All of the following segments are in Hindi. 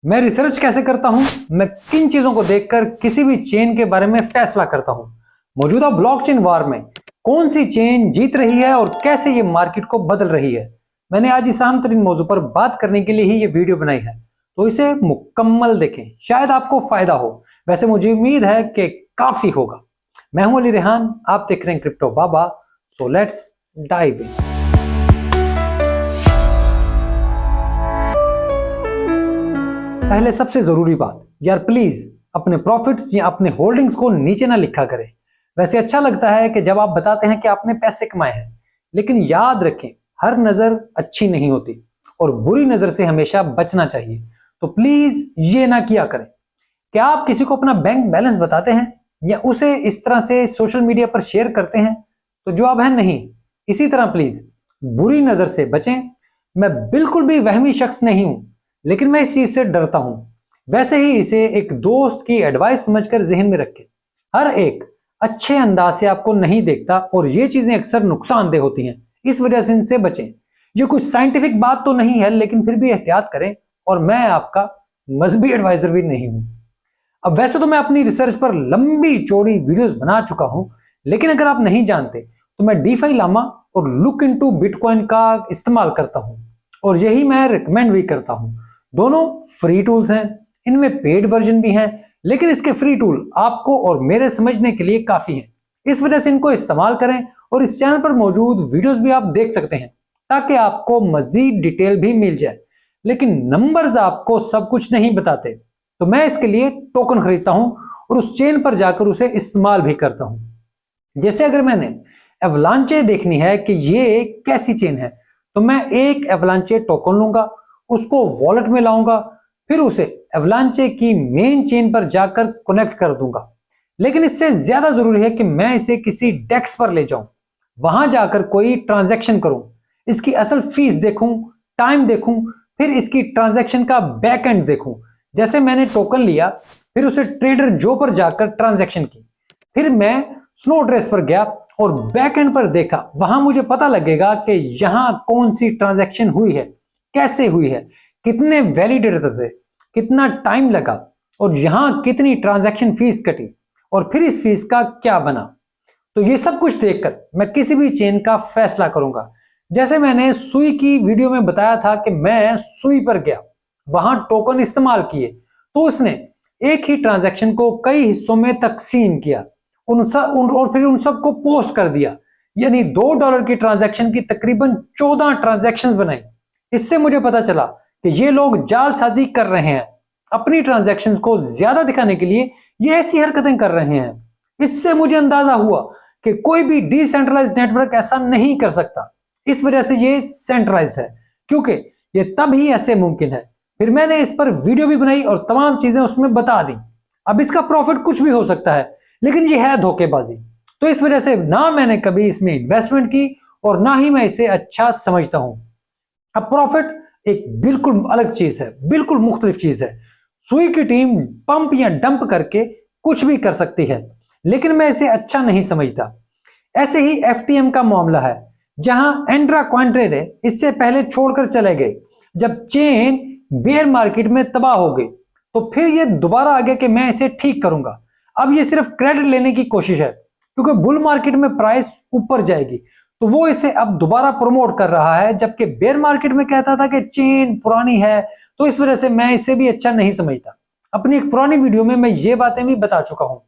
मैं रिसर्च कैसे करता हूं, मैं किन चीजों को देखकर किसी भी चेन के बारे में फैसला करता हूं, मौजूदा ब्लॉकचेन वार में कौन सी चेन जीत रही है और कैसे ये मार्केट को बदल रही है। मैंने आज इस अहम तरीन मौजू पर बात करने के लिए ही ये वीडियो बनाई है, तो इसे मुकम्मल देखें, शायद आपको फायदा हो। वैसे मुझे उम्मीद है कि काफी होगा। मैं हूं अली रेहान, आप देख रहे हैं crypto Baba. So let's dive in. पहले सबसे जरूरी बात, यार प्लीज अपने प्रॉफिट्स या अपने होल्डिंग्स को नीचे ना लिखा करें। वैसे अच्छा लगता है कि जब आप बताते हैं कि आपने पैसे कमाए हैं, लेकिन याद रखें हर नजर अच्छी नहीं होती और बुरी नजर से हमेशा बचना चाहिए। तो प्लीज ये ना किया करें। क्या आप किसी को अपना बैंक बैलेंस बताते हैं या उसे इस तरह से सोशल मीडिया पर शेयर करते हैं? तो जवाब है नहीं। इसी तरह प्लीज बुरी नजर से बचें। मैं बिल्कुल भी वहमी शख्स नहीं हूं, लेकिन मैं इस चीज से डरता हूं। वैसे ही इसे एक दोस्त की एडवाइस समझकर जहन में रखें। हर एक अच्छे अंदाज से आपको नहीं देखता और ये चीजें अक्सर नुकसानदेह होती हैं, इस वजह से इनसे बचें। ये कुछ साइंटिफिक बात तो नहीं है, लेकिन फिर भी एहतियात करें। और मैं आपका मजहबी एडवाइजर भी नहीं हूं। अब वैसे तो मैं अपनी रिसर्च पर लंबी चौड़ी वीडियोस बना चुका हूं, लेकिन अगर आप नहीं जानते तो मैं डीफाई लामा और लुक इनटू बिटकॉइन का इस्तेमाल करता हूं और यही मैं रिकमेंड भी करता हूं। दोनों फ्री टूल्स हैं, इनमें पेड वर्जन भी हैं, लेकिन इसके फ्री टूल आपको और मेरे समझने के लिए काफी हैं। इस वजह से इनको इस्तेमाल करें और इस चैनल पर मौजूद वीडियोस भी आप देख सकते हैं, ताकि आपको मजीद डिटेल भी मिल जाए। लेकिन नंबर्स आपको सब कुछ नहीं बताते, तो मैं इसके लिए टोकन खरीदता हूं और उस चेन पर जाकर उसे इस्तेमाल भी करता हूं। जैसे अगर मैंने एवलांचे देखनी है कि ये कैसी चेन है, तो मैं एक एवलांचे टोकन लूंगा, उसको वॉलेट में लाऊंगा, फिर उसे एवलांचे की मेन चेन पर जाकर कनेक्ट कर दूंगा। लेकिन इससे ज्यादा जरूरी है कि मैं इसे किसी डेस्क पर ले जाऊं, वहां जाकर कोई ट्रांजैक्शन करूं, इसकी असल फीस देखूं, टाइम देखूं, फिर इसकी ट्रांजैक्शन का बैक एंड देखूं। जैसे मैंने टोकन लिया, फिर उसे ट्रेडर जो पर जाकर ट्रांजैक्शन की, फिर मैं स्नो ड्रेस पर गया और बैक एंड पर देखा। वहां मुझे पता लगेगा कि यहां कौन सी ट्रांजैक्शन हुई है, कैसे हुई है, कितने वैलिडेटर थे, कितना टाइम लगा और यहां कितनी ट्रांजैक्शन फीस कटी और फिर इस फीस का क्या बना। तो ये सब कुछ देखकर मैं किसी भी चेन का फैसला करूंगा। जैसे मैंने सुई की वीडियो में बताया था कि मैं सुई पर गया, वहां टोकन इस्तेमाल किए, तो उसने एक ही ट्रांजैक्शन को कई हिस्सों में तकसीम किया और फिर उन सबको पोस्ट कर दिया। यानी $2 की ट्रांजैक्शन की तकरीबन 14 ट्रांजैक्शंस बनाई। इससे मुझे पता चला कि ये लोग जालसाजी कर रहे हैं, अपनी ट्रांजैक्शंस को ज्यादा दिखाने के लिए ये ऐसी हरकतें कर रहे हैं। इससे मुझे अंदाजा हुआ कि कोई भी डिसेंट्रलाइज्ड नेटवर्क ऐसा नहीं कर सकता। इस वजह से ये सेंट्रलाइज्ड है, क्योंकि ये तब ही ऐसे मुमकिन है। फिर मैंने इस पर वीडियो भी बनाई और तमाम चीजें उसमें बता दी। अब इसका प्रॉफिट कुछ भी हो सकता है, लेकिन ये है धोखेबाजी। तो इस वजह से ना मैंने कभी इसमें इन्वेस्टमेंट की और ना ही मैं इसे अच्छा समझता हूं। अब प्रॉफिट एक बिल्कुल अलग चीज है, बिल्कुल मुख्तलिफ चीज है। सुई की टीम पंप या डंप करके कुछ भी कर सकती है, लेकिन मैं इसे अच्छा नहीं समझता। ऐसे ही एफटीएम का मामला है, जहां एंड्रा क्वांट्रेड है, इससे पहले छोड़कर चले गए। जब चेन बेयर मार्केट में तबाह हो गई, तो फिर ये दोबारा आ गया कि मैं इसे ठीक करूंगा। अब ये सिर्फ क्रेडिट लेने की कोशिश है, क्योंकि बुल मार्केट में प्राइस ऊपर जाएगी, तो वो इसे अब दोबारा प्रमोट कर रहा है, जबकि बेयर मार्केट में कहता था कि चेन पुरानी है। तो इस वजह से मैं इसे भी अच्छा नहीं समझता। अपनी एक पुरानी वीडियो में मैं ये बातें भी बता चुका हूं।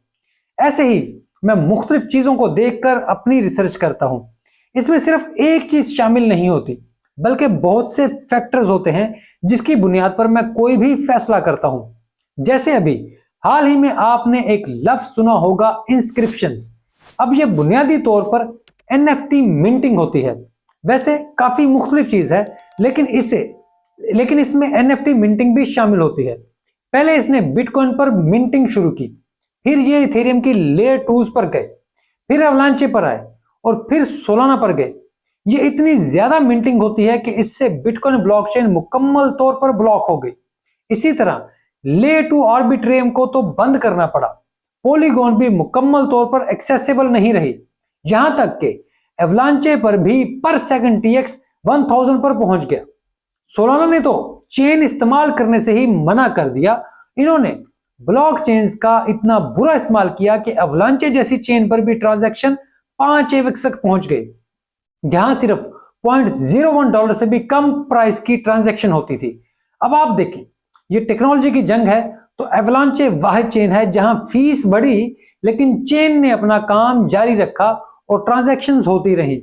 ऐसे ही मैं मुख्तलिफ चीजों को देखकर अपनी रिसर्च करता हूं। इसमें सिर्फ एक चीज शामिल नहीं होती, बल्कि बहुत से फैक्टर्स होते हैं जिसकी बुनियाद पर मैं कोई भी फैसला करता हूं। जैसे अभी हाल ही में आपने एक लफ्ज सुना होगा, इंस्क्रिप्शंस। अब यह बुनियादी तौर पर एनएफटी मिंटिंग होती है। वैसे काफी मुख्तलिफ चीज है, लेकिन इसमें एनएफटी मिंटिंग भी शामिल होती है। पहले इसने बिटकॉइन पर मिंटिंग शुरू की, फिर ये इथेरियम की लेयर 2 पर गए, फिर अवलांचे पर आए और फिर सोलाना पर गए। ये इतनी ज्यादा मिंटिंग होती है कि इससे बिटकॉइन ब्लॉकचेन मुकम्मल तौर पर ब्लॉक हो गई। इसी तरह लेयर 2 आर्बिट्रियम को तो बंद करना पड़ा। पॉलीगॉन भी मुकम्मल तौर पर एक्सेसिबल नहीं रही, यहां तक कि एवलांचे पर भी पर सेकंड टीएक्स 1000 पर पहुंच गया। सोलाना ने तो चेन इस्तेमाल करने से ही मना कर दिया। इन्होंने ब्लॉकचेन्स का इतना बुरा इस्तेमाल किया कि एवलांचे जैसी चेन पर भी ट्रांजैक्शन 5 AVAX तक पहुंच गए, जहां सिर्फ $0.01 से भी कम प्राइस की ट्रांजैक्शन होती थी। अब आप देखें, ये टेक्नोलॉजी की जंग है, तो एवलांचे वाहिद चेन है जहां फीस बढ़ी लेकिन चेन ने अपना काम जारी रखा और ट्रांजैक्शंस होती रही।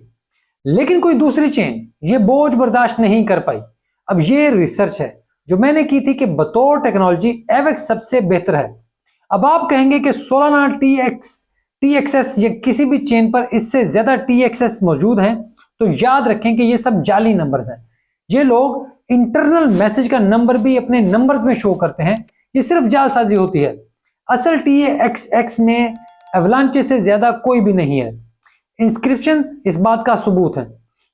लेकिन कोई दूसरी चेन ये बोझ बर्दाश्त नहीं कर पाई। अब ये रिसर्च है जो मैंने की थी कि बतौर टेक्नोलॉजी एवेक्स सबसे बेहतर है। अब आप कहेंगे कि सोलाना TXS या किसी भी चेन पर इससे ज्यादा TXS मौजूद हैं, तो याद रखें कि ये सब जाली नंबर्स हैं। ये लोग इंटरनल मैसेज का नंबर भी अपने नंबर्स में शो करते हैं, ये सिर्फ जालसाजी होती है। असल TXX में एवलांचे से ज्यादा कोई भी नहीं है। इंस्क्रिप्शंस इस बात का सबूत है।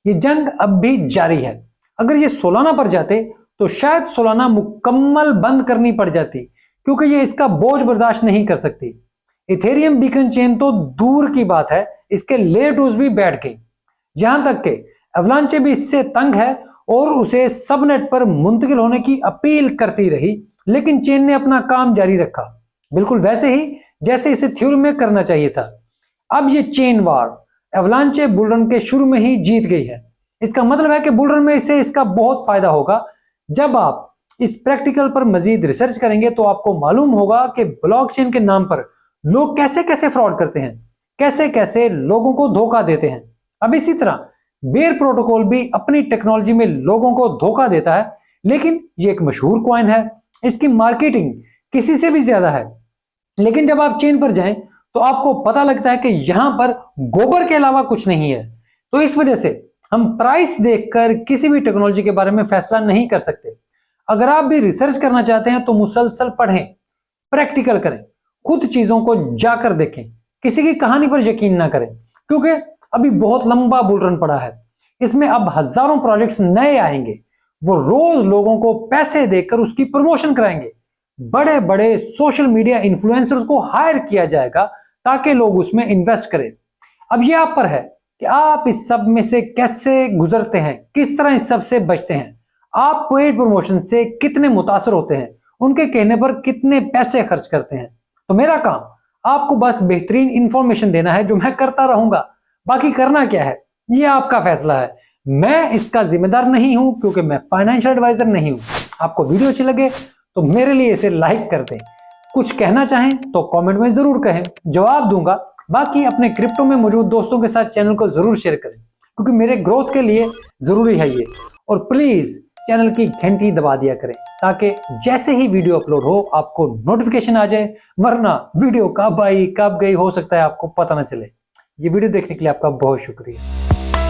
ये जंग अब भी जारी है। अगर ये सोलाना पर जाते तो शायद सोलाना मुकम्मल बंद करनी पड़ जाती, क्योंकि ये इसका बोझ बर्दाश्त नहीं कर सकती। इथेरियम बीकन चेन तो दूर की बात है, इसके लेयर 2s भी बैठ गई। यहां तक कि एवलांचे भी इससे तंग है और उसे सबनेट पर मुंतकिल होने की अपील करती रही, लेकिन चेन ने अपना काम जारी रखा, बिल्कुल वैसे ही जैसे इसे थ्योरी में करना चाहिए था। अब ये चेन वार एवलांचे बुलरन के शुरू में ही जीत गई है। इसका मतलब है कि बुलरन में इसे इसका बहुत फायदा होगा। जब आप इस प्रैक्टिकल पर मजीद रिसर्च करेंगे तो आपको मालूम होगा कि ब्लॉकचेन के नाम पर लोग कैसे कैसे फ्रॉड करते हैं, कैसे कैसे लोगों को धोखा देते हैं। अब इसी तरह बेयर प्रोटोकॉल भी अपनी टेक्नोलॉजी में लोगों को धोखा देता है, लेकिन ये एक मशहूर कॉइन है, इसकी मार्केटिंग किसी से भी ज्यादा है। लेकिन जब आप चेन पर जाएं तो आपको पता लगता है कि यहां पर गोबर के अलावा कुछ नहीं है। तो इस वजह से हम प्राइस देखकर किसी भी टेक्नोलॉजी के बारे में फैसला नहीं कर सकते। अगर आप भी रिसर्च करना चाहते हैं तो मुसलसल पढ़ें, प्रैक्टिकल करें, खुद चीजों को जाकर देखें, किसी की कहानी पर यकीन ना करें, क्योंकि अभी बहुत लंबा बुल रन पड़ा है। इसमें अब हजारों प्रोजेक्ट्स नए आएंगे, वो रोज लोगों को पैसे देकर उसकी प्रमोशन कराएंगे। बड़े बड़े सोशल मीडिया इन्फ्लुएंसर्स को हायर किया जाएगा ताकि लोग उसमें इन्वेस्ट करें। अब ये आप पर है कि आप इस सब में से कैसे गुजरते हैं, किस तरह इस सब से बचते हैं, आप पेड प्रमोशन से कितने मुतासर होते हैं, उनके कहने पर कितने पैसे खर्च करते हैं। तो मेरा काम आपको बस बेहतरीन इंफॉर्मेशन देना है, जो मैं करता रहूंगा। बाकी करना क्या है ये आपका फैसला है, मैं इसका जिम्मेदार नहीं हूं, क्योंकि मैं फाइनेंशियल एडवाइजर नहीं हूं। आपको वीडियो अच्छी लगे तो मेरे लिए इसे लाइक कर दें, कुछ कहना चाहें तो कमेंट में जरूर कहें, जवाब दूंगा। बाकी अपने क्रिप्टो में मौजूद दोस्तों के साथ चैनल को जरूर शेयर करें, क्योंकि मेरे ग्रोथ के लिए जरूरी है ये। और प्लीज चैनल की घंटी दबा दिया करें ताकि जैसे ही वीडियो अपलोड हो आपको नोटिफिकेशन आ जाए, वरना वीडियो कब आई कब गई हो सकता है आपको पता ना चले। ये वीडियो देखने के लिए आपका बहुत शुक्रिया।